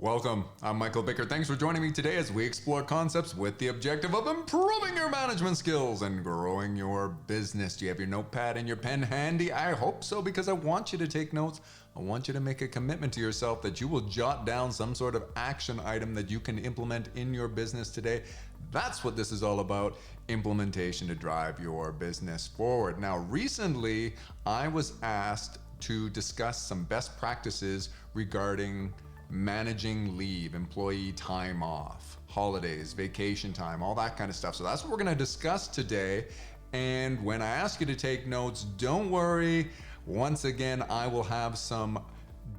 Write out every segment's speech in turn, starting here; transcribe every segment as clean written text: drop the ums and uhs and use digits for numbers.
Welcome, I'm Michael Bickert. Thanks for joining me today as we explore concepts with the objective of improving your management skills and growing your business. Do you have your notepad and your pen handy? I hope so, because I want you to take notes. I want you to make a commitment to yourself that you will jot down some sort of action item that you can implement in your business today. That's what this is all about, implementation to drive your business forward. Now, recently, I was asked to discuss some best practices regarding managing leave, employee time off, holidays, vacation time, all that kind of stuff. So that's what we're going to discuss today. And when I ask you to take notes, don't worry. Once again, I will have some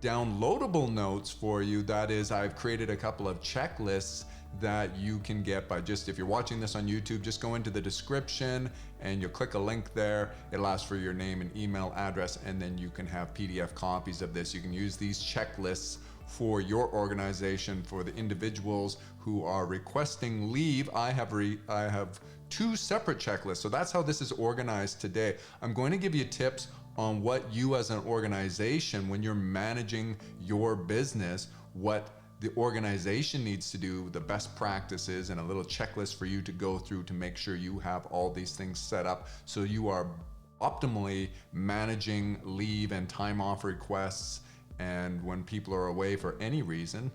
downloadable notes for you. That is, I've created a couple of checklists that you can get by just, if you're watching this on YouTube, just go into the description and you'll click a link there. It'll ask for your name and email address, and then you can have PDF copies of this. You can use these checklists for your organization. For the individuals who are requesting leave, I have two separate checklists. So that's how this is organized today. I'm going to give you tips on what you as an organization, when you're managing your business, what the organization needs to do, the best practices, and a little checklist for you to go through to make sure you have all these things set up so you are optimally managing leave and time off requests, and when people are away for any reason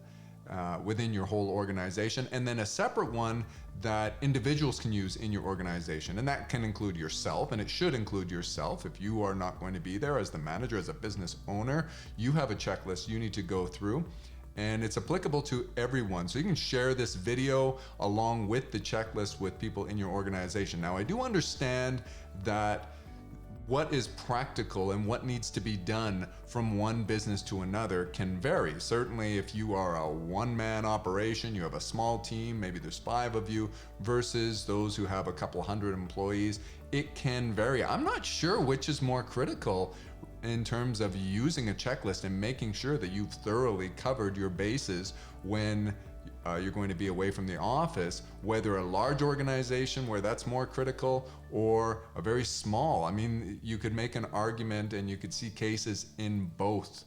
within your whole organization. And then a separate one that individuals can use in your organization. And that can include yourself, and it should include yourself. If you are not going to be there as the manager, as a business owner, you have a checklist you need to go through. And it's applicable to everyone. So you can share this video along with the checklist with people in your organization. Now, I do understand that what is practical and what needs to be done from one business to another can vary. Certainly if you are a one-man operation, you have a small team, maybe there's 5 of you, versus those who have a couple hundred employees, it can vary. I'm not sure which is more critical in terms of using a checklist and making sure that you've thoroughly covered your bases when you're going to be away from the office, whether a large organization where that's more critical or a very small. I mean, you could make an argument and you could see cases in both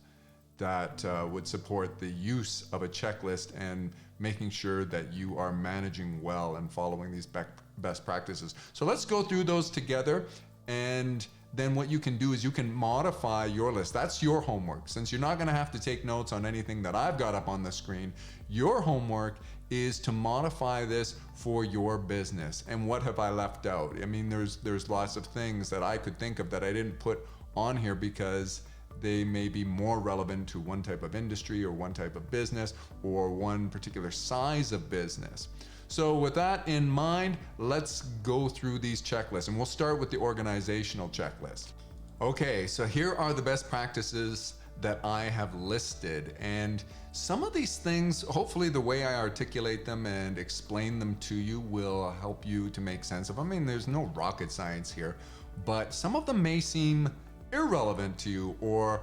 that would support the use of a checklist and making sure that you are managing well and following these best practices. So let's go through those together, and then what you can do is you can modify your list. That's your homework. Since you're not going to have to take notes on anything that I've got up on the screen, your homework is to modify this for your business. And what have I left out? I mean, there's lots of things that I could think of that I didn't put on here because they may be more relevant to one type of industry or one type of business or one particular size of business. So with that in mind, let's go through these checklists, and we'll start with the organizational checklist. Okay, so here are the best practices that I have listed, and some of these things, hopefully the way I articulate them and explain them to you will help you to make sense of them. I mean, there's no rocket science here, but some of them may seem irrelevant to you or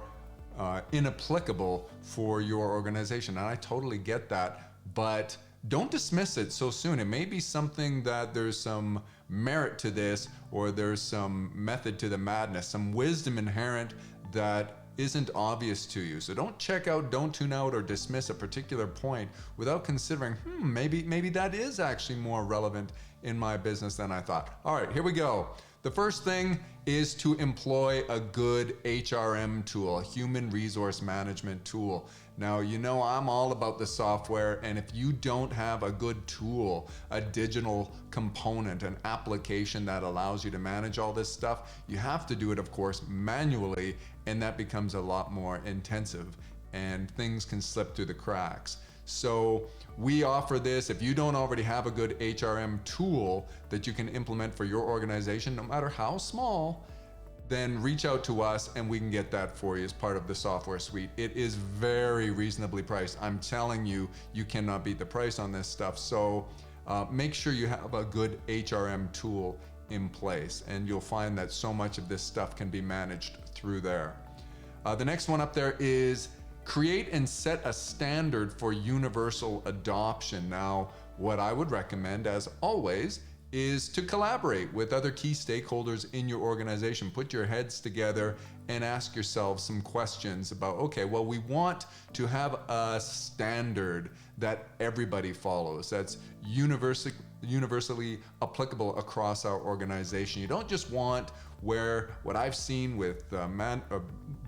inapplicable for your organization, and I totally get that, but don't dismiss it so soon. It may be something that there's some merit to this, or there's some method to the madness, some wisdom inherent that isn't obvious to you. So don't tune out or dismiss a particular point without considering, maybe that is actually more relevant in my business than I thought. All right, here we go. The first thing is to employ a good HRM tool, a human resource management tool. Now, you know I'm all about the software, and if you don't have a good tool, a digital component, an application that allows you to manage all this stuff, you have to do it, of course, manually, and that becomes a lot more intensive, and things can slip through the cracks. So we offer this. If you don't already have a good HRM tool that you can implement for your organization, no matter how small, then reach out to us and we can get that for you as part of the software suite. It is very reasonably priced. I'm telling you, you cannot beat the price on this stuff. So make sure you have a good HRM tool in place, and you'll find that so much of this stuff can be managed through there. The next one up there is create and set a standard for universal adoption. Now, what I would recommend, as always, is to collaborate with other key stakeholders in your organization. Put your heads together and ask yourself some questions about, okay, well, we want to have a standard that everybody follows, that's universally applicable across our organization. You don't just want where what I've seen with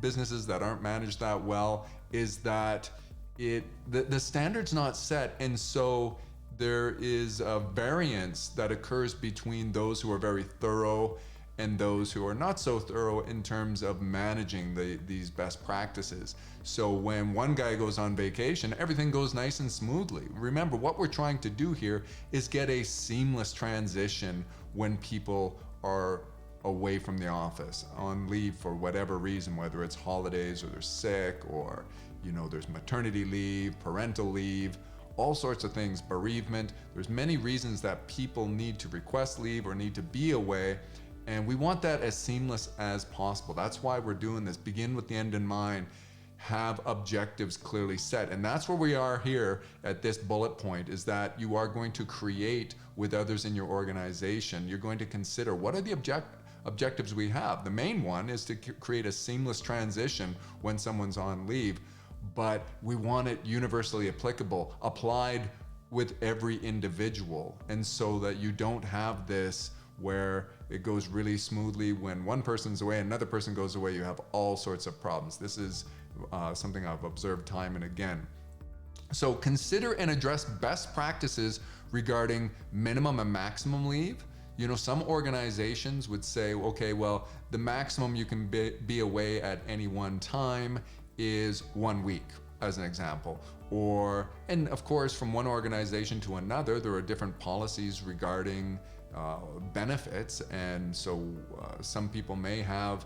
businesses that aren't managed that well is that the standard's not set, and so there is a variance that occurs between those who are very thorough and those who are not so thorough in terms of managing these best practices. So when one guy goes on vacation, everything goes nice and smoothly. Remember, what we're trying to do here is get a seamless transition when people are away from the office, on leave for whatever reason, whether it's holidays or they're sick, or there's maternity leave, parental leave, all sorts of things, bereavement. There's many reasons that people need to request leave or need to be away, and we want that as seamless as possible. That's why we're doing this. Begin with the end in mind. Have objectives clearly set, and that's where we are here at this bullet point, is that you are going to create with others in your organization. You're going to consider, what are the objectives we have? The main one is to create a seamless transition when someone's on leave, but we want it universally applicable, applied with every individual, and so that you don't have this where it goes really smoothly when one person's away, another person goes away, you have all sorts of problems. This is something I've observed time and again. So consider and address best practices regarding minimum and maximum leave. Some organizations would say, okay, well, the maximum you can be away at any one time is 1 week, as an example. And of course, from one organization to another, there are different policies regarding benefits, and so some people may have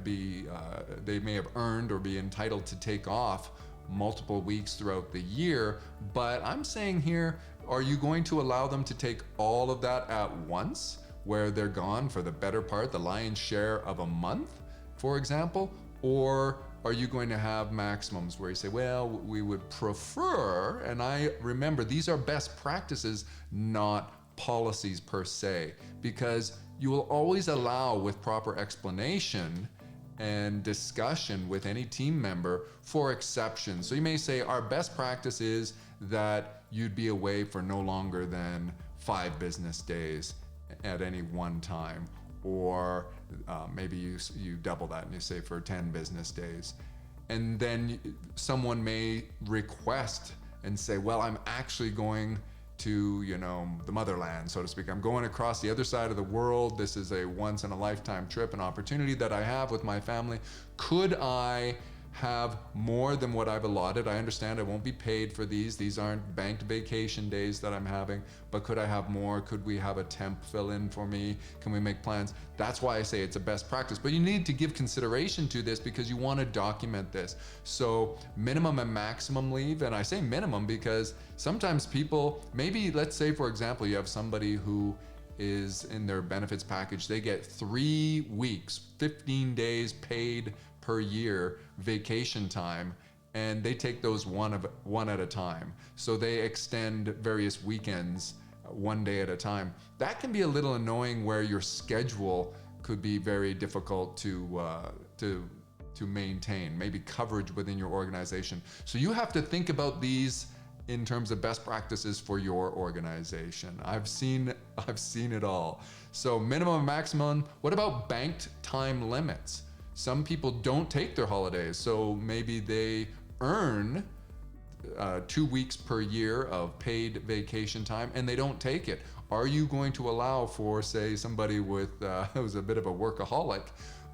they may have earned or be entitled to take off multiple weeks throughout the year. But I'm saying here, are you going to allow them to take all of that at once, where they're gone for the better part, the lion's share of a month, for example? Or are you going to have maximums where you say, well, we would prefer, and I remember these are best practices, not policies per se, because you will always allow, with proper explanation and discussion with any team member, for exceptions. So you may say, our best practice is that you'd be away for no longer than 5 business days at any one time, or maybe you double that and you say for 10 business days. And then someone may request and say, well, I'm actually going to the motherland, so to speak. I'm going across the other side of the world. This is a once in a lifetime trip, an opportunity that I have with my family. Could I have more than what I've allotted? I understand I won't be paid for these. These aren't banked vacation days that I'm having, but could I have more? Could we have a temp fill in for me? Can we make plans? That's why I say it's a best practice, but you need to give consideration to this because you want to document this. So minimum and maximum leave, and I say minimum because sometimes people, maybe let's say for example, you have somebody who is in their benefits package, they get 3 weeks, 15 days paid per year vacation time, and they take those one at a time. So they extend various weekends 1 day at a time. That can be a little annoying, where your schedule could be very difficult to maintain, maybe coverage within your organization. So you have to think about these in terms of best practices for your organization. I've seen it all. So minimum and maximum. What about banked time limits? Some people don't take their holidays, so maybe they earn 2 weeks per year of paid vacation time and they don't take it. Are you going to allow for, say, somebody who's a bit of a workaholic,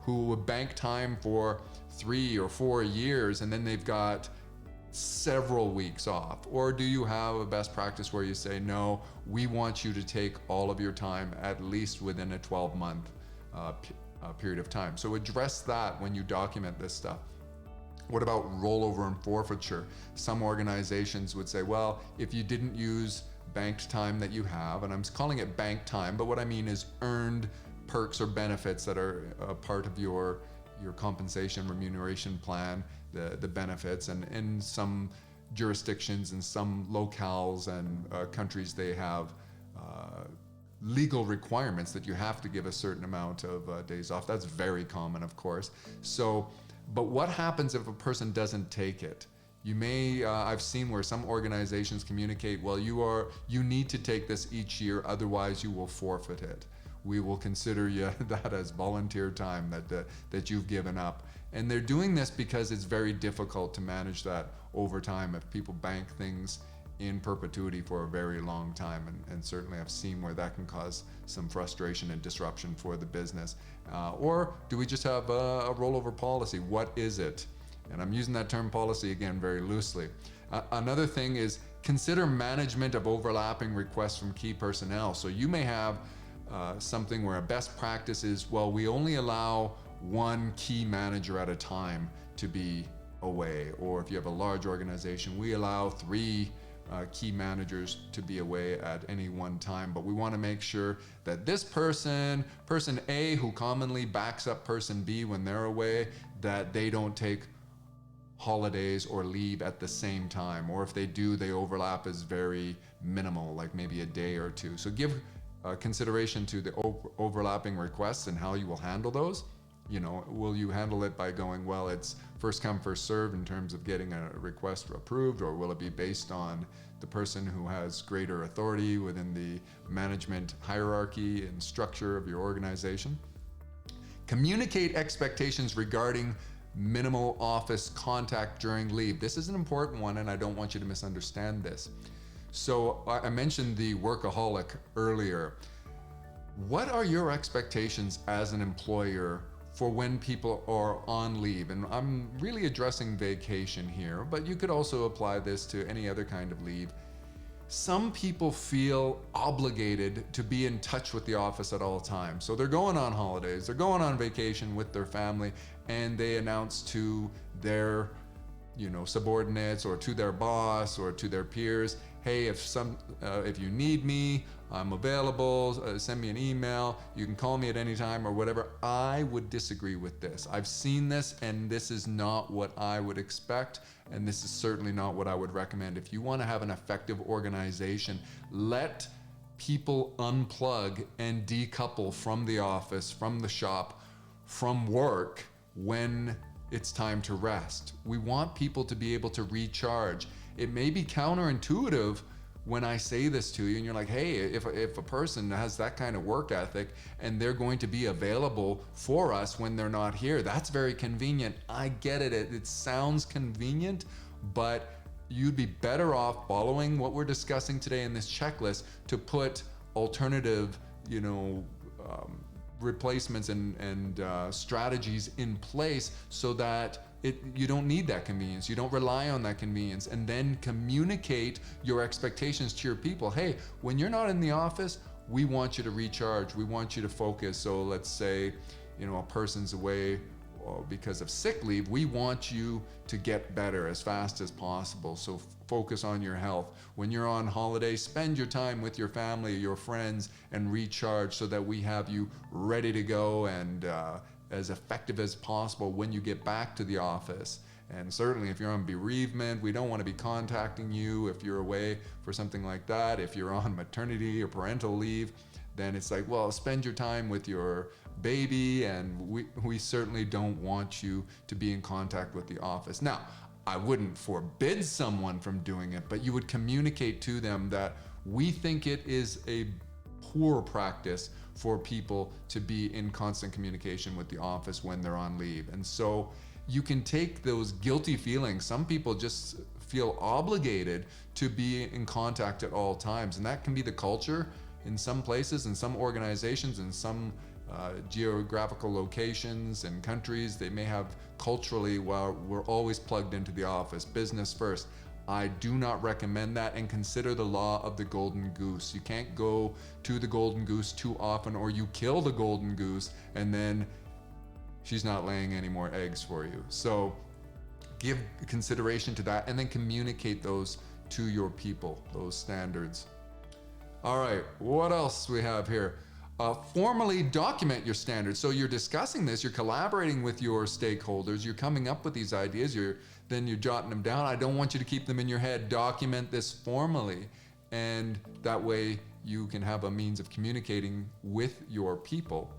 who would bank time for 3 or 4 years and then they've got several weeks off? Or do you have a best practice where you say, no, we want you to take all of your time at least within a 12-month period of time? So address that when you document this stuff. What about rollover and forfeiture? Some organizations would say, well, if you didn't use banked time that you have, and I'm calling it banked time, but what I mean is earned perks or benefits that are a part of your compensation remuneration plan, the benefits, and in some jurisdictions and some locales and countries, they have legal requirements that you have to give a certain amount of days off. That's very common, of course. So, but what happens if a person doesn't take it? You may, I've seen where some organizations communicate, well, you need to take this each year, otherwise you will forfeit it. We will consider you that as volunteer time that you've given up. And they're doing this because it's very difficult to manage that over time if people bank things in perpetuity for a very long time. And certainly I've seen where that can cause some frustration and disruption for the business. Or do we just have a rollover policy? What is it? And I'm using that term policy again very loosely. Another thing is consider management of overlapping requests from key personnel. So you may have something where a best practice is, well, we only allow one key manager at a time to be away. Or if you have a large organization, we allow 3 key managers to be away at any one time. But we want to make sure that this person A, who commonly backs up person B when they're away, that they don't take holidays or leave at the same time, or if they do, they overlap is very minimal, like maybe a day or 2. So give consideration to the overlapping requests and how you will handle those. You know, will you handle it by going, well, it's first come, first serve in terms of getting a request approved, or will it be based on the person who has greater authority within the management hierarchy and structure of your organization? Communicate expectations regarding minimal office contact during leave. This is an important one, and I don't want you to misunderstand this. So I mentioned the workaholic earlier. What are your expectations as an employer for when people are on leave? And I'm really addressing vacation here, but you could also apply this to any other kind of leave. Some people feel obligated to be in touch with the office at all times. So they're going on holidays, they're going on vacation with their family, and they announce to their, subordinates or to their boss or to their peers, hey, if you need me, I'm available, send me an email, you can call me at any time or whatever. I would disagree with this. I've seen this, and this is not what I would expect, and this is certainly not what I would recommend. If you want to have an effective organization, let people unplug and decouple from the office, from the shop, from work when it's time to rest. We want people to be able to recharge. It may be counterintuitive when I say this to you and you're like, hey, if a person has that kind of work ethic and they're going to be available for us when they're not here, that's very convenient. I get it. It sounds convenient, but you'd be better off following what we're discussing today in this checklist to put alternative, replacements and strategies in place so that you don't need that convenience. You don't rely on that convenience, and then communicate your expectations to your people. Hey, when you're not in the office, we want you to recharge. We want you to focus. So let's say, a person's away because of sick leave. We want you to get better as fast as possible. So focus on your health. When you're on holiday, spend your time with your family, your friends, and recharge so that we have you ready to go and as effective as possible when you get back to the office. And certainly if you're on bereavement, we don't want to be contacting you if you're away for something like that. If you're on maternity or parental leave, then it's like, well, spend your time with your baby, and we certainly don't want you to be in contact with the office. Now, I wouldn't forbid someone from doing it, but you would communicate to them that we think it is a poor practice for people to be in constant communication with the office when they're on leave. And so you can take those guilty feelings. Some people just feel obligated to be in contact at all times, and that can be the culture in some places, in some organizations, in some geographical locations and countries. They may have culturally, well, we're always plugged into the office, business first. I do not recommend that, and consider the law of the golden goose. You can't go to the golden goose too often, or you kill the golden goose and then she's not laying any more eggs for you. So give consideration to that, and then communicate those to your people, those standards. All right, what else we have here? Formally document your standards. So you're discussing this, you're collaborating with your stakeholders, you're coming up with these ideas, then you're jotting them down. I don't want you to keep them in your head. Document this formally, and that way you can have a means of communicating with your people.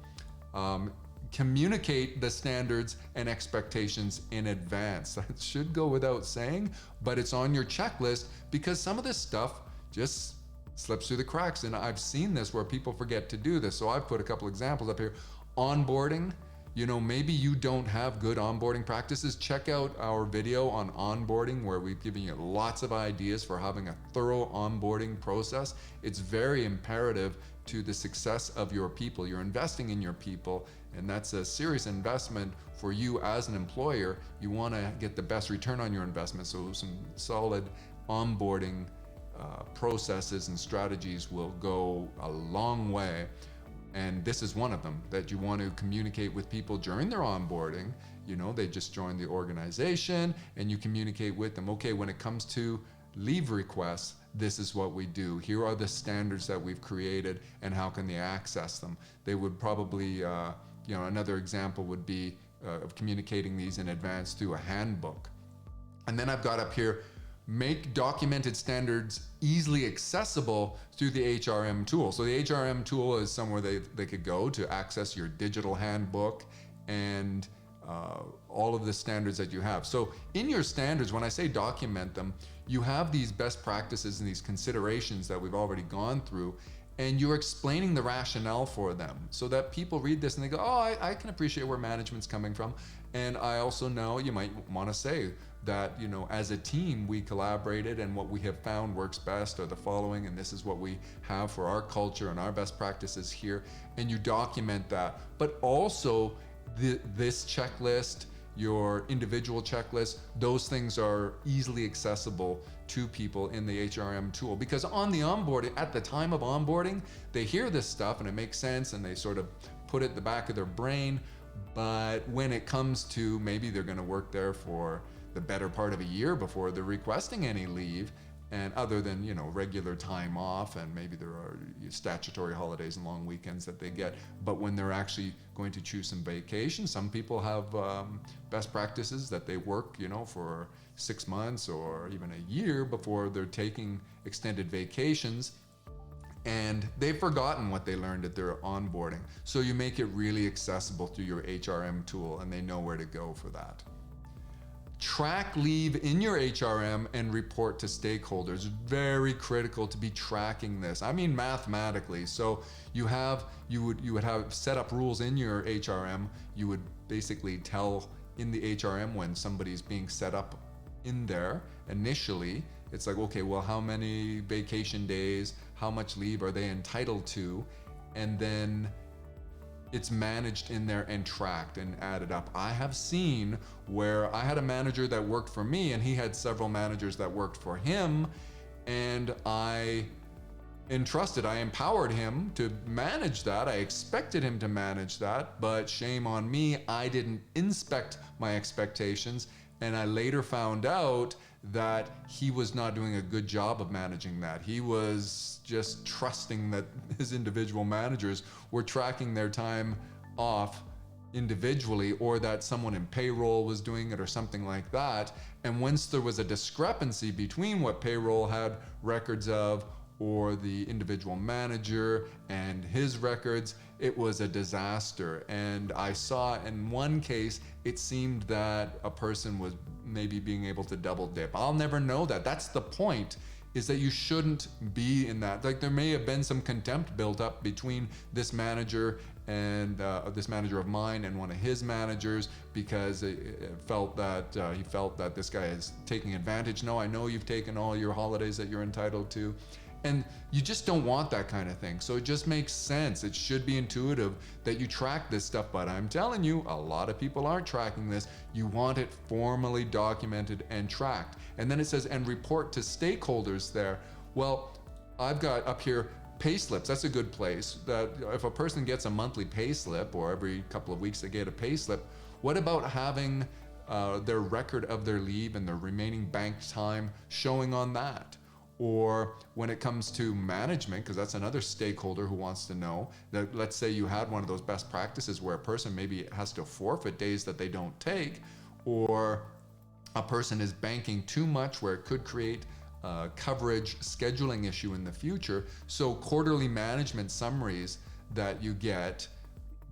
Communicate the standards and expectations in advance. That should go without saying, but it's on your checklist because some of this stuff just slips through the cracks. And I've seen this where people forget to do this. So I've put a couple examples up here. Onboarding, maybe you don't have good onboarding practices. Check out our video on onboarding where we've given you lots of ideas for having a thorough onboarding process. It's very imperative to the success of your people. You're investing in your people, and that's a serious investment for you as an employer. You want to get the best return on your investment, so some solid onboarding processes and strategies will go a long way. And this is one of them, that you want to communicate with people during their onboarding. They just joined the organization, and you communicate with them. Okay, when it comes to leave requests, this is what we do. Here are the standards that we've created, and how can they access them? They would probably, another example would be of communicating these in advance through a handbook. And then I've got up here, make documented standards easily accessible through the HRM tool. So the HRM tool is somewhere they could go to access your digital handbook and all of the standards that you have. So in your standards, when I say document them, you have these best practices and these considerations that we've already gone through, and you're explaining the rationale for them so that people read this and they go, oh, I can appreciate where management's coming from. And I also know you might want to say that, as a team, we collaborated, and what we have found works best are the following, and this is what we have for our culture and our best practices here. And you document that. But also this checklist, your individual checklist, those things are easily accessible to people in the HRM tool. Because on the onboarding, at the time of onboarding, they hear this stuff and it makes sense, and they sort of put it in the back of their brain. But when it comes to maybe they're going to work there for the better part of a year before they're requesting any leave, and other than regular time off, and maybe there are statutory holidays and long weekends that they get, but when they're actually going to choose some vacation, some people have best practices that they work for 6 months or even a year before they're taking extended vacations, and they've forgotten what they learned at their onboarding. So you make it really accessible through your HRM tool, and they know where to go for that. Track leave in your HRM and report to stakeholders. Very critical to be tracking this. I mean mathematically. So you would have set up rules in your HRM. You would basically tell in the HRM when somebody's being set up in there initially. It's like, okay, well, how many vacation days, how much leave are they entitled to? And then it's managed in there and tracked and added up. I have seen where I had a manager that worked for me, and he had several managers that worked for him, and I empowered him to manage that. I expected him to manage that, but shame on me, I didn't inspect my expectations, and I later found out that he was not doing a good job of managing that. He was just trusting that his individual managers were tracking their time off individually, or that someone in payroll was doing it or something like that. And once there was a discrepancy between what payroll had records of or the individual manager and his records, it was a disaster. And I saw in one case, it seemed that a person was maybe being able to double dip. I'll never know that. That's the point, is that you shouldn't be in that. Like, there may have been some contempt built up between this manager and this manager of mine and one of his managers, because he felt that this guy is taking advantage. No, I know you've taken all your holidays that you're entitled to. And you just don't want that kind of thing. So it just makes sense. It should be intuitive that you track this stuff. But I'm telling you, a lot of people aren't tracking this. You want it formally documented and tracked. And then it says, and report to stakeholders there. Well, I've got up here pay slips. That's a good place. That if a person gets a monthly pay slip, or every couple of weeks they get a pay slip, what about having their record of their leave and their remaining banked time showing on that? Or when it comes to management, because that's another stakeholder who wants to know, that let's say you had one of those best practices where a person maybe has to forfeit days that they don't take, or a person is banking too much where it could create coverage scheduling issue in the future. So quarterly management summaries that you get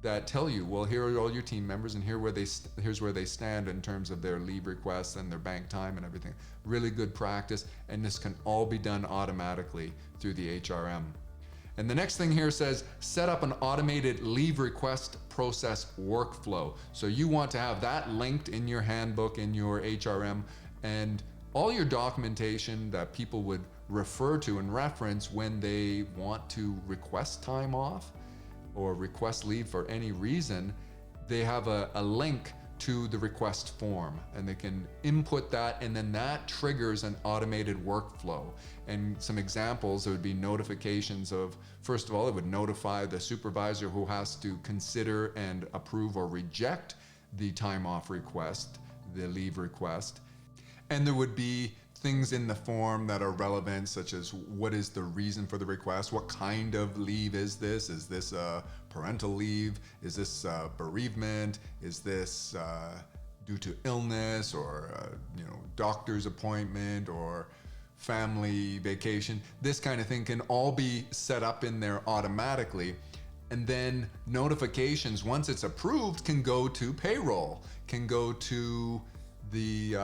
that tell you, well, here are all your team members, and here's where they stand in terms of their leave requests and their bank time and everything. Really good practice, and this can all be done automatically through the HRM. And the next thing here says, set up an automated leave request process workflow. So you want to have that linked in your handbook, in your HRM, and all your documentation that people would refer to and reference when they want to request time off or request leave for any reason. They have a link to the request form, and they can input that, and then that triggers an automated workflow. And some examples, there would be notifications of, first of all, it would notify the supervisor who has to consider and approve or reject the time off request, the leave request. And there would be things in the form that are relevant, such as what is the reason for the request? What kind of leave is this? Is this a parental leave? Is this bereavement? Is this due to illness or doctor's appointment or family vacation? This kind of thing can all be set up in there automatically. And then notifications, once it's approved, can go to payroll, can go to the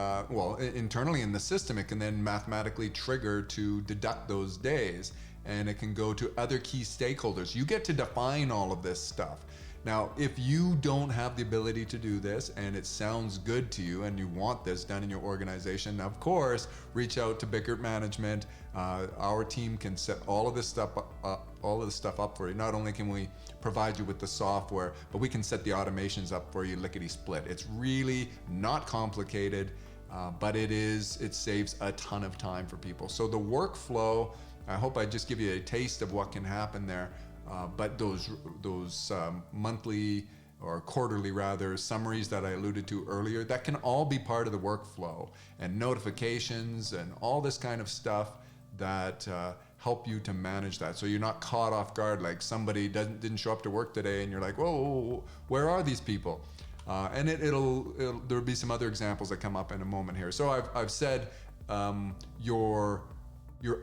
internally in the system. It can then mathematically trigger to deduct those days, and it can go to other key stakeholders. You get to define all of this stuff. Now, if you don't have the ability to do this and it sounds good to you and you want this done in your organization, of course, reach out to Bickert Management. Our team can set all of this stuff up for you. Not only can we provide you with the software, but we can set the automations up for you lickety split. It's really not complicated, but it saves a ton of time for people. So the workflow, I hope I just give you a taste of what can happen there. But those monthly or quarterly rather summaries that I alluded to earlier, that can all be part of the workflow, and notifications and all this kind of stuff that help you to manage that. So you're not caught off guard, like somebody didn't show up to work today and you're like, whoa, where are these people? And there'll be some other examples that come up in a moment here. So I've said your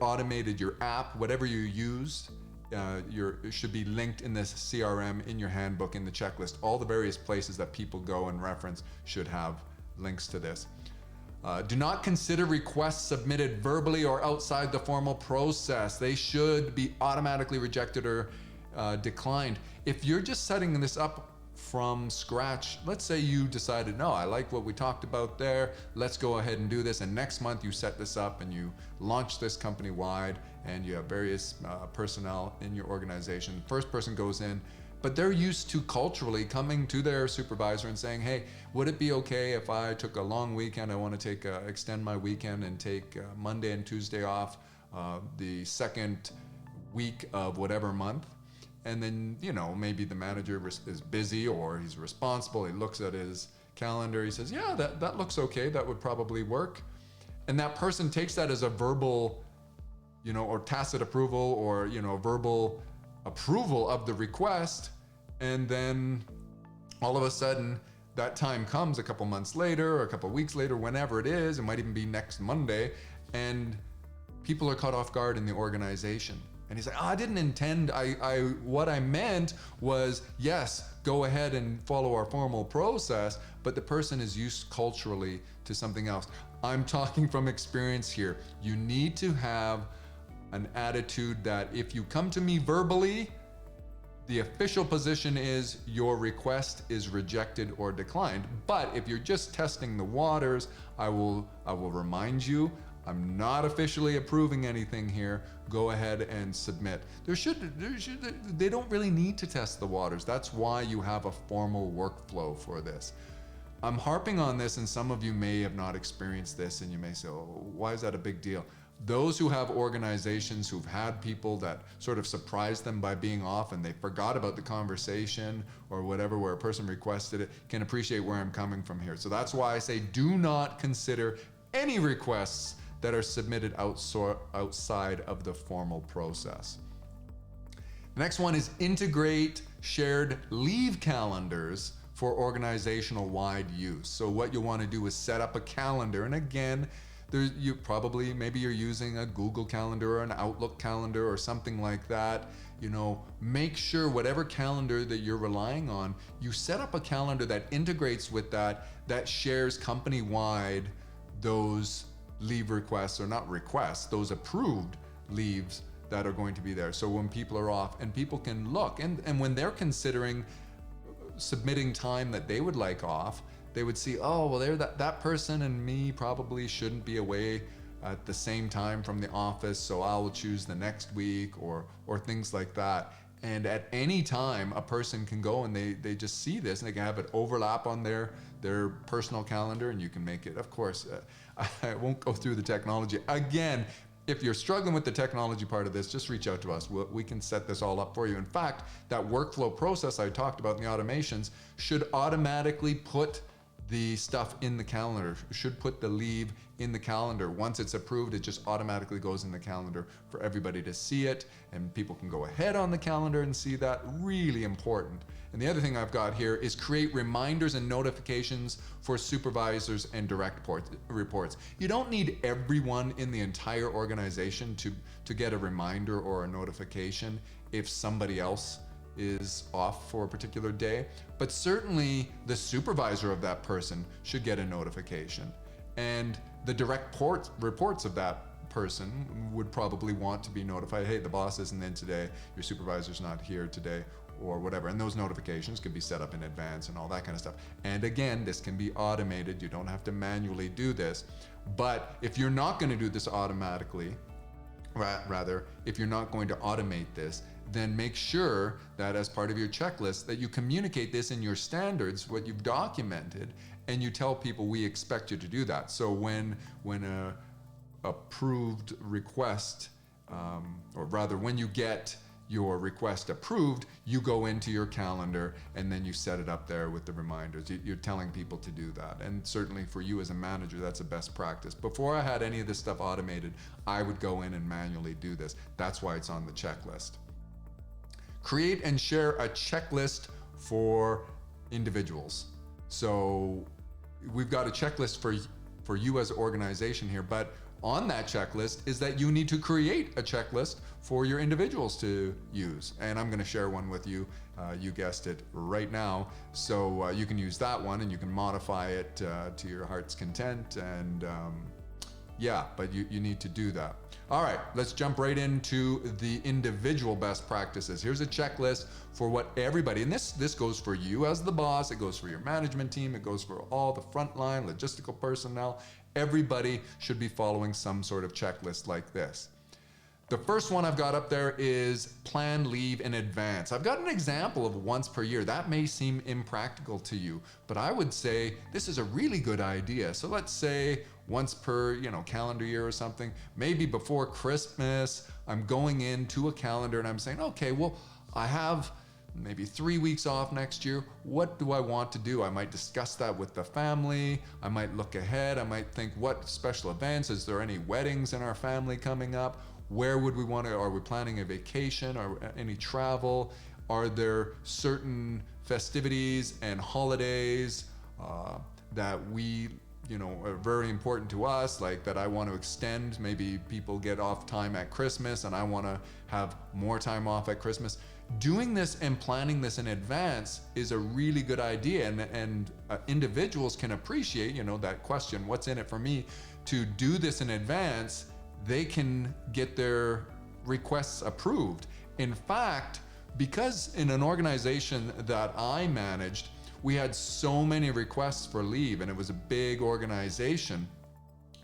automated, your app, whatever you use, it should be linked in this CRM, in your handbook, in the checklist. All the various places that people go and reference should have links to this. Do not consider requests submitted verbally or outside the formal process. They should be automatically rejected or declined. If you're just setting this up from scratch, let's say you decided, no, I like what we talked about there, let's go ahead and do this, and next month you set this up and you launch this company-wide, and you have various personnel in your organization. First person goes in, but they're used to culturally coming to their supervisor and saying, hey, would it be okay if I took a long weekend? I want to extend my weekend and take Monday and Tuesday off the second week of whatever month. And then, maybe the manager is busy or he's responsible. He looks at his calendar. He says, yeah, that looks okay. That would probably work. And that person takes that as a verbal, or tacit approval, or, verbal approval of the request. And then all of a sudden that time comes a couple months later or a couple weeks later, whenever it is, it might even be next Monday, and people are caught off guard in the organization. And he's like, I didn't intend, what I meant was, yes, go ahead and follow our formal process, but the person is used culturally to something else. I'm talking from experience here. You need to have an attitude that if you come to me verbally, the official position is your request is rejected or declined. But if you're just testing the waters, I will remind you, I'm not officially approving anything here. Go ahead and submit. They don't really need to test the waters. That's why you have a formal workflow for this. I'm harping on this, and some of you may have not experienced this, and you may say, oh, why is that a big deal? Those who have organizations who've had people that sort of surprised them by being off and they forgot about the conversation or whatever where a person requested it can appreciate where I'm coming from here. So that's why I say do not consider any requests that are submitted outside of the formal process. The next one is integrate shared leave calendars for organizational wide use. So what you'll want to do is set up a calendar. And again, You probably, maybe you're using a Google Calendar or an Outlook calendar or something like that. Make sure whatever calendar that you're relying on, you set up a calendar that integrates with that shares company-wide those leave requests, or not requests, those approved leaves that are going to be there. So when people are off, and people can look, and when they're considering submitting time that they would like off, they would see, oh, well, that person and me probably shouldn't be away at the same time from the office, so I'll choose the next week, or things like that. And at any time, a person can go and they just see this, and they can have it overlap on their personal calendar, and you can make it, of course, I won't go through the technology. Again, if you're struggling with the technology part of this, just reach out to us. We can set this all up for you. In fact, that workflow process I talked about in the automations should automatically put the stuff in the calendar, should put the leave in the calendar. Once it's approved, it just automatically goes in the calendar for everybody to see it, and people can go ahead on the calendar and see that. Really important. And the other thing I've got here is create reminders and notifications for supervisors and direct reports. You don't need everyone in the entire organization to get a reminder or a notification if somebody else is off for a particular day, but certainly the supervisor of that person should get a notification, and the direct reports of that person would probably want to be notified, hey, the boss isn't in today, your supervisor's not here today, or whatever. And those notifications could be set up in advance and all that kind of stuff. And again, this can be automated. You don't have to manually do this. But if you're not going to do this automatically, rather, if you're not going to automate this, then make sure that as part of your checklist that you communicate this in your standards, what you've documented, and you tell people we expect you to do that. So when a approved request, or rather when you get your request approved, you go into your calendar and then you set it up there with the reminders. You're telling people to do that. And certainly for you as a manager, that's a best practice. Before I had any of this stuff automated, I would go in and manually do this. That's why it's on the checklist. Create and share a checklist for individuals. So we've got a checklist for you as an organization here, but on that checklist is that you need to create a checklist for your individuals to use. And I'm going to share one with you. You guessed it, right now. So you can use that one and you can modify it to your heart's content. And yeah, but you need to do that. All right, let's jump right into the individual best practices. Here's a checklist for what everybody, and this goes for you as the boss, it goes for your management team, it goes for all the frontline logistical personnel. Everybody should be following some sort of checklist like this. The first one I've got up there is plan leave in advance. I've got an example of once per year. That may seem impractical to you, but I would say this is a really good idea. So let's say once per calendar year or something, maybe before Christmas, I'm going into a calendar and I'm saying, okay, well, I have maybe 3 weeks off next year. What do I want to do? I might discuss that with the family. I might look ahead. I might think, what special events? Is there any weddings in our family coming up? Where would we want to, are we planning a vacation or any travel? Are there certain festivities and holidays that we, are very important to us, like that I want to extend? Maybe people get off time at Christmas and I want to have more time off at Christmas. Doing this and planning this in advance is a really good idea, and individuals can appreciate, that question, what's in it for me? To do this in advance, they can get their requests approved. In fact, because in an organization that I managed, we had so many requests for leave and it was a big organization,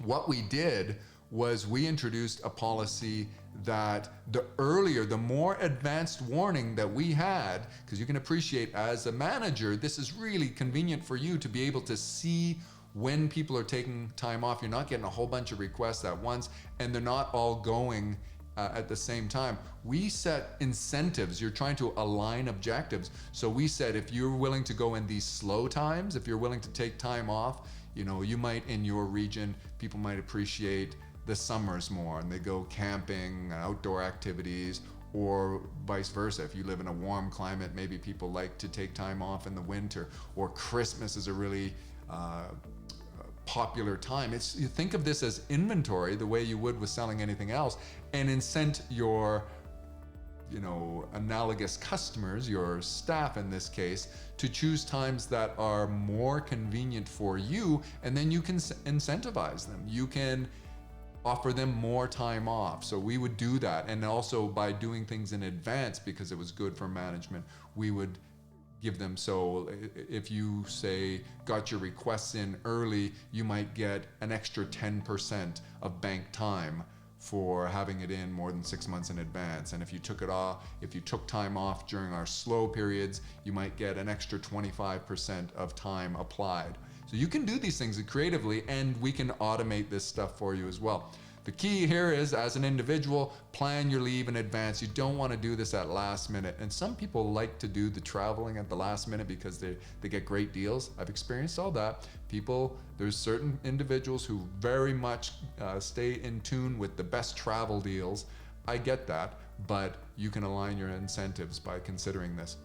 what we did was we introduced a policy that the more advanced warning that we had, because you can appreciate as a manager, this is really convenient for you to be able to see when people are taking time off. You're not getting a whole bunch of requests at once and they're not all going at the same time. We set incentives. You're trying to align objectives. So we said, if you're willing to go in these slow times, if you're willing to take time off, you might, in your region, people might appreciate the summers more and they go camping, outdoor activities, or vice versa. If you live in a warm climate, maybe people like to take time off in the winter, or Christmas is a really popular time. You think of this as inventory the way you would with selling anything else, and incent your analogous customers, your staff in this case, to choose times that are more convenient for you, and then you can incentivize them. You can offer them more time off. So we would do that. And also by doing things in advance, because it was good for management, we would give them, so if you say got your requests in early, you might get an extra 10% of bank time for having it in more than 6 months in advance. And if you took time off during our slow periods, you might get an extra 25% of time applied. So you can do these things creatively, and we can automate this stuff for you as well. The key here is, as an individual, plan your leave in advance. You don't want to do this at last minute. And some people like to do the traveling at the last minute because they get great deals. I've experienced all that. There's certain individuals who very much stay in tune with the best travel deals. I get that, but you can align your incentives by considering this.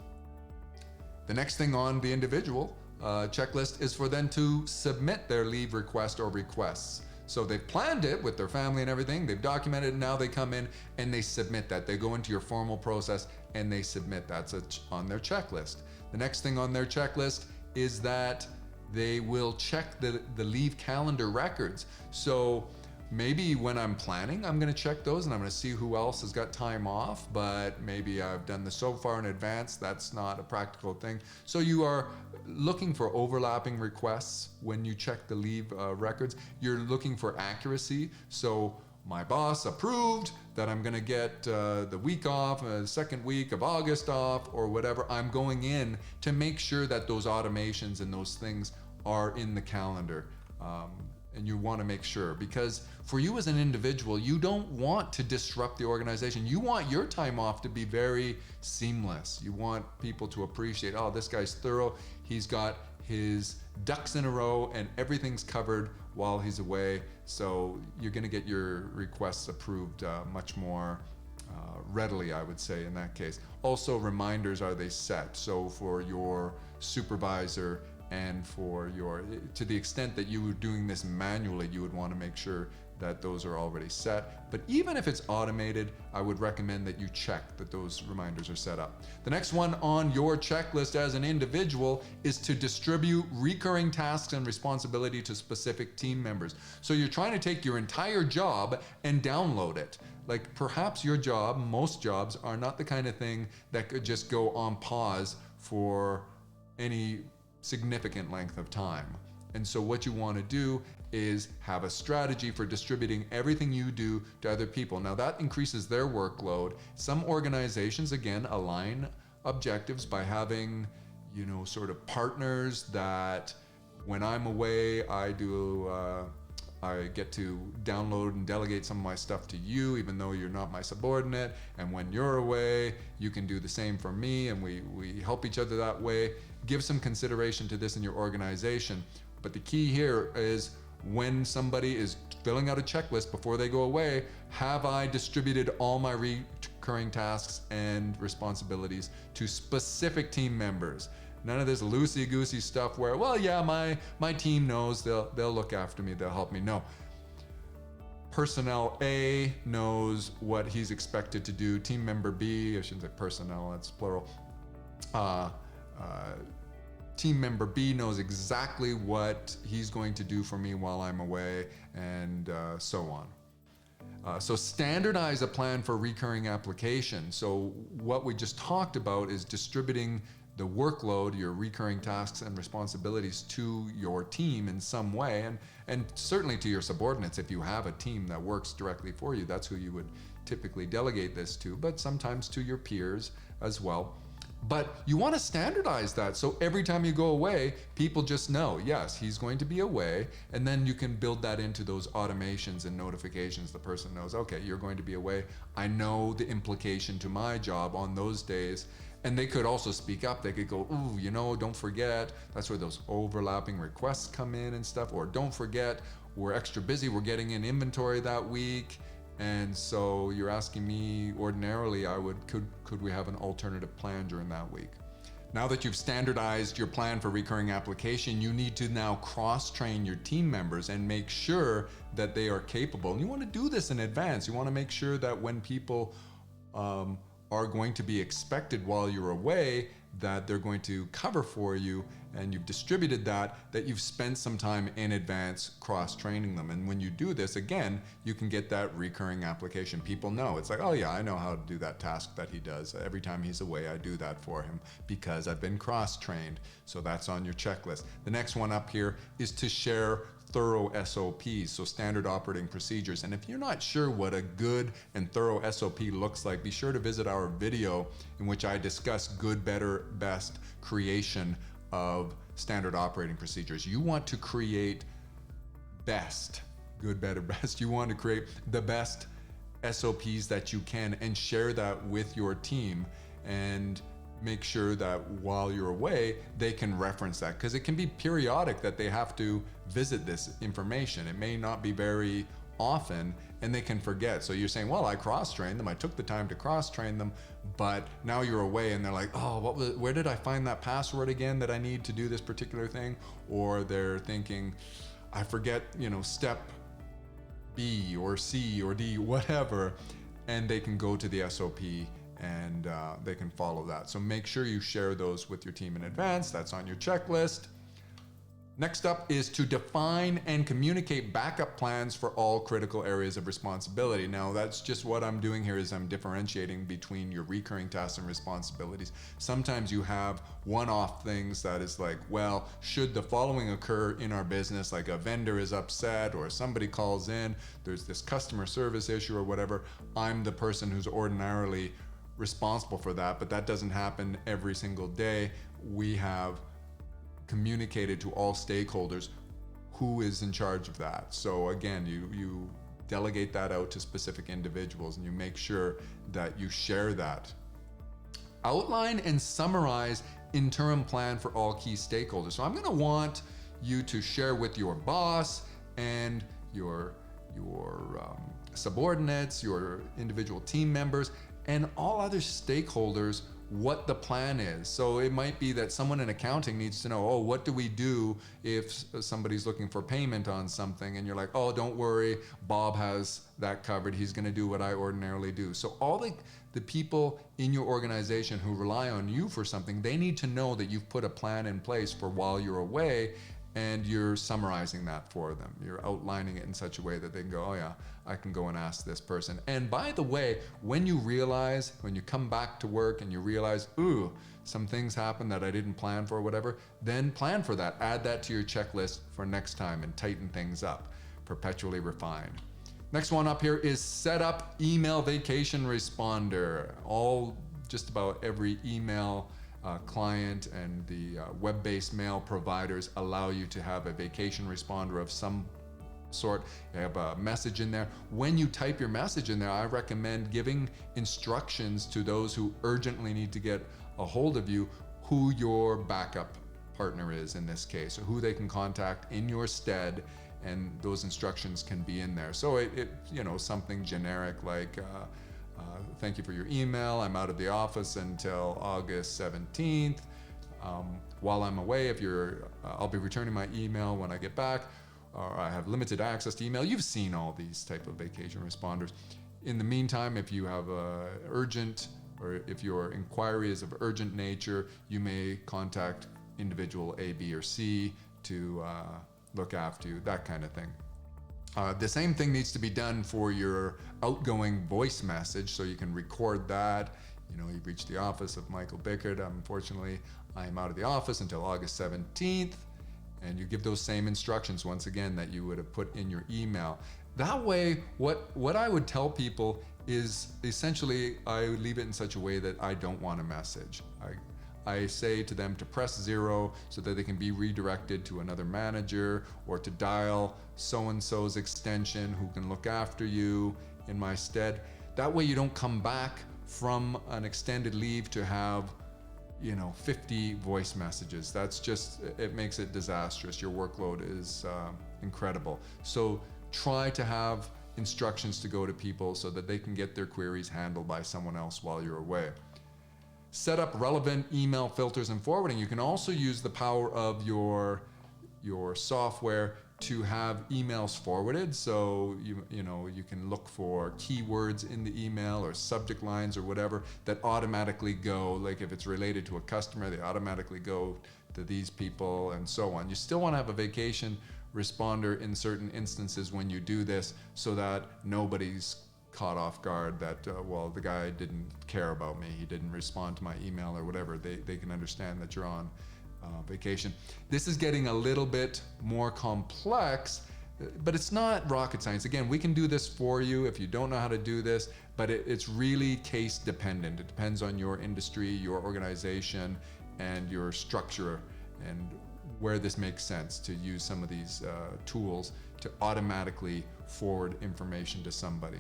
The next thing on the individual checklist is for them to submit their leave request or requests. So they've planned it with their family and everything, they've documented it, now they come in and they submit that. They go into your formal process and they submit that. That's on their checklist. The next thing on their checklist is that they will check the leave calendar records. So maybe when I'm planning, I'm gonna check those and I'm gonna see who else has got time off, but maybe I've done this so far in advance, that's not a practical thing. So you are looking for overlapping requests when you check the leave records. You're looking for accuracy. So my boss approved that I'm gonna get the week off, the second week of August off, or whatever. I'm going in to make sure that those automations and those things are in the calendar. And you want to make sure, because for you as an individual, you don't want to disrupt the organization. You want your time off to be very seamless. You want people to appreciate, oh, this guy's thorough. He's got his ducks in a row and everything's covered while he's away. So you're going to get your requests approved much more readily, I would say, in that case. Also, reminders, are they set? So for your supervisor and to the extent that you were doing this manually, you would want to make sure that those are already set. But even if it's automated, I would recommend that you check that those reminders are set up. The next one on your checklist as an individual is to distribute recurring tasks and responsibility to specific team members. So you're trying to take your entire job and download it. Like perhaps your job, most jobs, are not the kind of thing that could just go on pause for any significant length of time. And so what you want to do is have a strategy for distributing everything you do to other people. Now that increases their workload. Some organizations, again, align objectives by having, sort of partners that when I'm away, I get to download and delegate some of my stuff to you, even though you're not my subordinate. And when you're away, you can do the same for me, and we help each other that way. Give some consideration to this in your organization. But the key here is, when somebody is filling out a checklist before they go away, have I distributed all my recurring tasks and responsibilities to specific team members? None of this loosey-goosey stuff where, well, yeah, my team knows, they'll look after me, they'll help me. No. Personnel A knows what he's expected to do. Team member B, I shouldn't say personnel, that's plural. Team member B knows exactly what he's going to do for me while I'm away, and so on. So standardize a plan for recurring application. So what we just talked about is distributing the workload, your recurring tasks and responsibilities, to your team in some way, and certainly to your subordinates. If you have a team that works directly for you, that's who you would typically delegate this to, but sometimes to your peers as well. But you want to standardize that, so every time you go away, people just know, yes, he's going to be away, and then you can build that into those automations and notifications. The person knows, okay, you're going to be away. I know the implication to my job on those days. And they could also speak up. They could go, ooh, don't forget. That's where those overlapping requests come in and stuff. Or don't forget, we're extra busy. We're getting in inventory that week. And so you're asking me, ordinarily, could we have an alternative plan during that week? Now that you've standardized your plan for recurring application, you need to now cross-train your team members and make sure that they are capable. And you want to do this in advance. You want to make sure that when people are going to be expected while you're away, that they're going to cover for you, and you've distributed that you've spent some time in advance cross-training them. And when you do this, again, you can get that recurring application. People know. It's like, oh yeah, I know how to do that task that he does. Every time he's away, I do that for him because I've been cross-trained. So that's on your checklist. The next one up here is to share thorough SOPs, so standard operating procedures. And if you're not sure what a good and thorough SOP looks like, be sure to visit our video in which I discuss good, better, best creation of standard operating procedures. You want to create best, good, better, best. You want to create the best SOPs that you can and share that with your team, and make sure that while you're away, they can reference that, because it can be periodic that they have to visit this information. It may not be very often, and they can forget. So you're saying, well, I cross-trained them, I took the time to cross-train them, but now you're away and they're like, oh, where did I find that password again that I need to do this particular thing? Or they're thinking, I forget, step B or C or D, whatever, and they can go to the SOP and they can follow that. So make sure you share those with your team in advance. That's on your checklist. Next up is to define and communicate backup plans for all critical areas of responsibility. Now, that's just what I'm doing here, is I'm differentiating between your recurring tasks and responsibilities. Sometimes you have one-off things that is like, well, should the following occur in our business, like a vendor is upset or somebody calls in, there's this customer service issue or whatever, I'm the person who's ordinarily responsible for that, but that doesn't happen every single day. We have communicated to all stakeholders who is in charge of that. So again, you delegate that out to specific individuals, and you make sure that you share that. Outline and summarize interim plan for all key stakeholders. So I'm going to want you to share with your boss and your subordinates, your individual team members, and all other stakeholders what the plan is. So it might be that someone in accounting needs to know, oh, what do we do if somebody's looking for payment on something? And you're like, oh, don't worry, Bob has that covered. He's going to do what I ordinarily do. So all the people in your organization who rely on you for something, they need to know that you've put a plan in place for while you're away, and you're summarizing that for them. You're outlining it in such a way that they can go, oh yeah, I can go and ask this person. And by the way, when you come back to work and you realize, ooh, some things happen that I didn't plan for or whatever, then plan for that. Add that to your checklist for next time and tighten things up. Perpetually refine. Next one up here is set up email vacation responder. Just about every email client and the web-based mail providers allow you to have a vacation responder of some sort. You have a message in there. When you type your message in there, I recommend giving instructions to those who urgently need to get a hold of you, who your backup partner is in this case, or who they can contact in your stead, and those instructions can be in there. So something generic like, thank you for your email. I'm out of the office until August 17th. While I'm away, I'll be returning my email when I get back, or I have limited access to email. You've seen all these type of vacation responders. In the meantime, if you have urgent, or if your inquiry is of urgent nature, you may contact individual A, B, or C to look after you, that kind of thing. The same thing needs to be done for your outgoing voice message, so you can record that. You've reached the office of Michael Bickert. Unfortunately, I am out of the office until August 17th. And you give those same instructions, once again, that you would have put in your email. That way, what I would tell people is essentially, I would leave it in such a way that I don't want a message. I say to them to press 0 so that they can be redirected to another manager, or to dial so-and-so's extension who can look after you in my stead. That way you don't come back from an extended leave to have 50 voice messages. It makes it disastrous. Your workload is incredible. So try to have instructions to go to people so that they can get their queries handled by someone else while you're away. set up relevant email filters and forwarding. You can also use the power of your software to have emails forwarded. So you can look for keywords in the email or subject lines or whatever that automatically go, like if it's related to a customer, they automatically go to these people and so on. You still want to have a vacation responder in certain instances when you do this, so that nobody's caught off guard that, well, the guy didn't care about me, he didn't respond to my email or whatever. They can understand that you're on vacation. This is getting a little bit more complex, but it's not rocket science. Again, we can do this for you if you don't know how to do this, but it's really case dependent. It depends on your industry, your organization, and your structure, and where this makes sense to use some of these tools to automatically forward information to somebody.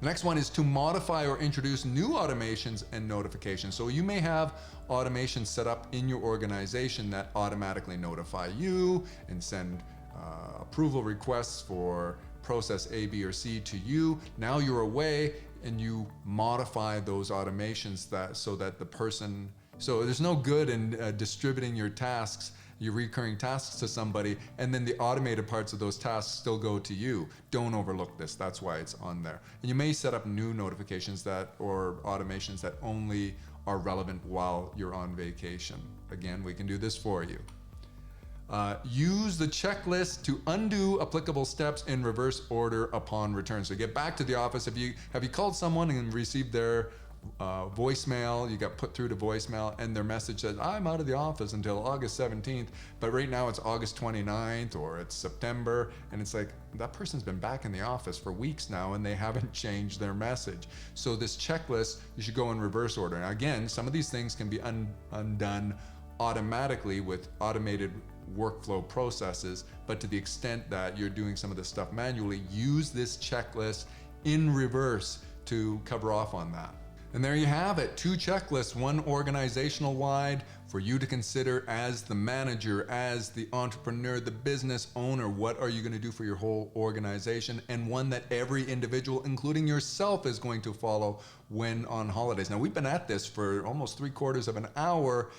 The next one is to modify or introduce new automations and notifications. So you may have automations set up in your organization that automatically notify you and send approval requests for process A, B, or C to you. Now you're away and you modify those automations so that the person, so there's no good in distributing your tasks, your recurring tasks to somebody, and then the automated parts of those tasks still go to you. Don't overlook this. That's why it's on there. And you may set up new notifications or automations that only are relevant while you're on vacation. Again, we can do this for you. Use the checklist to undo applicable steps in reverse order upon return. So get back to the office. Have you called someone and received their voicemail, you got put through to voicemail, and their message says, I'm out of the office until August 17th, but right now it's August 29th or it's September, and it's like, that person's been back in the office for weeks now and they haven't changed their message. So this checklist, you should go in reverse order. Now again, some of these things can be undone automatically with automated workflow processes, but to the extent that you're doing some of this stuff manually, use this checklist in reverse to cover off on that. And there you have it, 2 checklists, one organizational wide for you to consider as the manager, as the entrepreneur, the business owner. What are you going to do for your whole organization? And one that every individual, including yourself, is going to follow when on holidays. Now, we've been at this for almost 3/4 of an hour,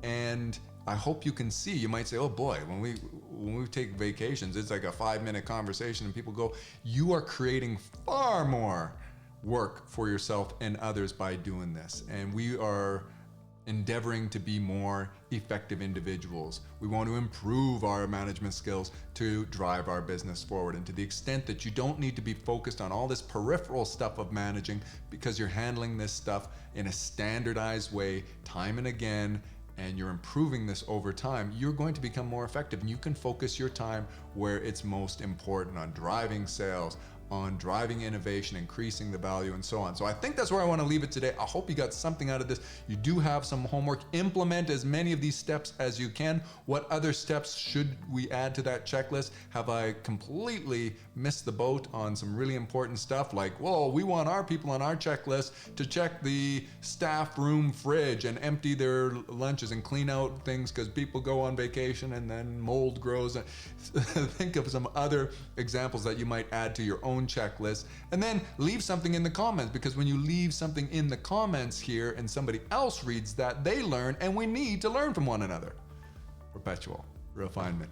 and I hope you can see. You might say, oh boy, when we take vacations, it's like a 5-minute conversation and people go. You are creating far more work for yourself and others by doing this. And we are endeavoring to be more effective individuals. We want to improve our management skills to drive our business forward. And to the extent that you don't need to be focused on all this peripheral stuff of managing, because you're handling this stuff in a standardized way time and again, and you're improving this over time, you're going to become more effective, and you can focus your time where it's most important, on driving sales, on driving innovation, increasing the value, and so on. So I think that's where I want to leave it today. I hope you got something out of this. You do have some homework. Implement as many of these steps as you can. What other steps should we add to that checklist? Have I completely missed the boat on some really important stuff? Like, whoa, we want our people on our checklist to check the staff room fridge and empty their lunches and clean out things because people go on vacation and then mold grows. Think of some other examples that you might add to your own checklist, and then leave something in the comments, because when you leave something in the comments here and somebody else reads that, they learn, and we need to learn from one another. Perpetual refinement.